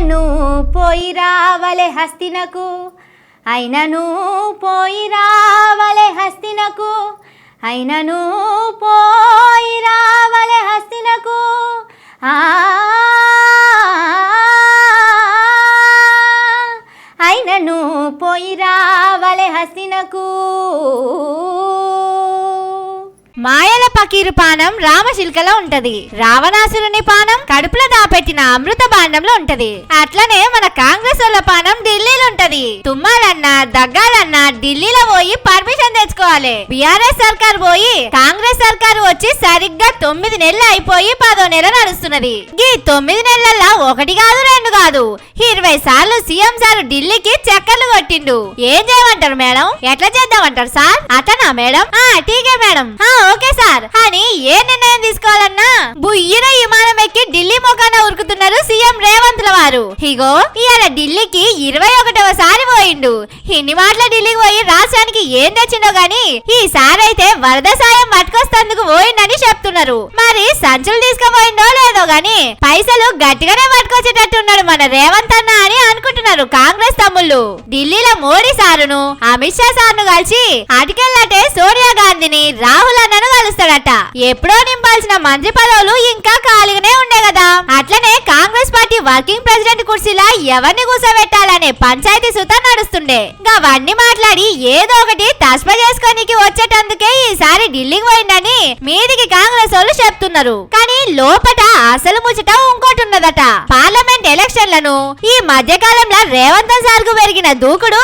అయినను పోయి రావలే హస్తినకు అయినను పోయి రావలే హస్తినకు అయినను పోయి రావలే హస్తినకు అయినను పోయి రావలే హస్తినకు. మాయల పకీరు పానం రామశిల్కలో ఉంటది, రావణాసురుని పానం కడుపులో దాపెట్టిన అమృత భాండంలో ఉంటది. అట్లనే మన కాంగ్రెస్ వాళ్ళ పానం ఢిల్లీలో ఉంటది. తుమ్మాలన్నా దగ్గాలన్నా ఢిల్లీలో పోయి పర్మిషన్ తెచ్చుకోవాలి. బీఆర్ఎస్ సర్కార్ పోయి కాంగ్రెస్ సర్కార్ వచ్చి సరిగ్గా 9 నెలలు అయిపోయి 10వ నెల నడుస్తున్నది. ఈ 9 నెలల్లో 1 కాదు 2 కాదు 20 సార్లు సీఎం సార్ ఢిల్లీకి చక్కర్లు కొట్టిండు. ఏం చేయమంటారు మేడం, ఎట్లా చేద్దామంటారు సార్? అతనా మేడం? ఠీకే మేడం, ఓకే సార్ అని ఏ నిర్ణయం తీసుకోవాలన్నా బుయ్యిన విమానం ఎక్కి ఢిల్లీ మొఖాన ఉరుకుతున్నారు సీఎం రేవంత్ వారు. ఇగో ఇవాళ ఢిల్లీకి 21వ సారి పోయిండు. ఇన్ని మాటల ఢిల్లీకి పోయి రాష్ట్రానికి ఏం తెచ్చిండో గాని ఈసారి అయితే వరద సాయం పట్టుకొస్తందుకు పోయిండని చెప్తున్నారు. మరి సంచులు తీసుకుపోయిండో లేదో గాని పైసలు గట్టిగానే పట్టుకొచ్చేటట్టున్నాడు మన రేవంత్ అన్న అని అనుకుంటున్నారు కాంగ్రెస్ తమ్ముళ్ళు. ఢిల్లీలో మోడీ సారును అమిత్ షా సార్ను కలిసి అటుకెళ్ళటే సోనియా గాంధీని రాహుల్ అన్నను కలుస్తాడట. ఎప్పుడో నింపాల్సిన మంత్రి పదవులు ఇంకా ఖాళీగానే ఉండే కదా. అట్లనే కాంగ్రెస్ పార్టీ వర్కింగ్ ప్రెసిడెంట్ కుర్చీలా ఎవరిని కూర్చోబెట్టాలనే పంచాయతీ సుత నడుస్తుండే. అవన్నీ మాట్లాడి ఏదో ఒకటి తస్ప చేసుకోనికి వచ్చేటందుకే ఈసారి ఢిల్లీకి పోయిందని మీదికి కాంగ్రెస్ వాళ్ళు చెప్తున్నారు. కానీ లోపట అసలు ముచ్చట ఇంకోటి ఉన్నదట. పార్లమెంట్ ఎలక్షన్లను ఈ మధ్య కాలంలో రేవంత్ సార్ కు పెరిగిన దూకుడు,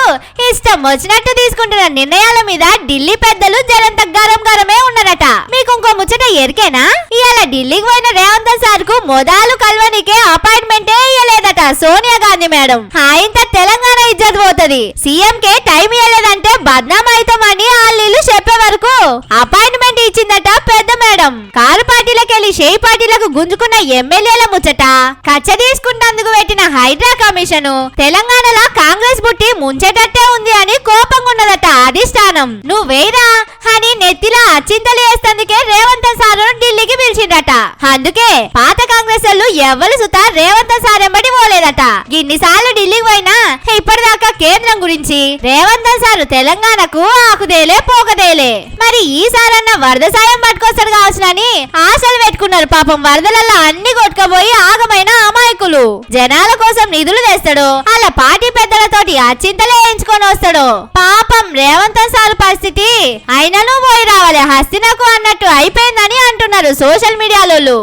ఇష్టం వచ్చినట్టు తీసుకుంటున్న నిర్ణయాల మీద ఢిల్లీ పెద్దలు జరంత గరమే ఉన్నారట. మీకు ఇంకో ముచ్చట ఎరికేనా? ఇవాళ ఢిల్లీకి పోయిన రేవంత్ సార్ కు మొదలు కల్వనికే అపాయింట్మెంటే ఇయ్యలేదట సోనియా గాంధీ మేడం. ఆయనతో తెలంగాణ ఇజ్జత్ పోతది. సీఎం కే టైం ఇయ్యలేదంటే బద్నాం అవుతామని వాళ్ళు చెప్పే వరకు అపాయింట్మెంట్ ఇచ్చిందట పెద్ద మేడం. కారు పార్టీలకెళ్లి షేయి పార్టీలకు గుంజుకున్న ఎమ్మెల్యేల ముచ్చట, కచ్చ తీసుకుంటందుకు పెట్టిన హైడ్రా కమిషన్ తెలంగాణలో కాంగ్రెస్ బుట్టి ముంచేటట్టే ఉంది అని కోపంగా ఉన్నదట అధిష్టానం. నువ్వేరా అని నెత్తిలా అచ్చింతలు వేస్తందుకే రేవంత్ సార్ ఢిల్లీకి పిలిచిందట. అందుకే పాత కాంగ్రెస్ వాళ్ళు ఎవ్వరు సుతా రేవంత్ సార్ ఎంబడి పోలేదట. ఇన్నిసార్లు ఢిల్లీకి పోయినా ఇప్పటిదాకా కేంద్రం గురించి రేవంత్ సార్ తెలంగాణకు ఆకుదేలే పోకదేలే. మరి ఈసారన్న వరద సాయం పట్టుకొస్తాడు కావచ్చునని ఆశలు పెట్టుకున్నారు. పాపం వరదలలో అన్ని కొట్టుకపోయి ఆగమైన అమాయకులు. జనాల కోసం నిధులు తెస్తాడు, అలా పార్టీ పెద్దలతోటి అచ్చింతలే వేయించుకొని వస్తాడు. పాపం రేవంత్ సార్ పరిస్థితి అయినను పోయి రావాలి హస్తినకు అన్నట్టు అయిపోయిందని అంటున్నారు సోషల్ మీడియాలో.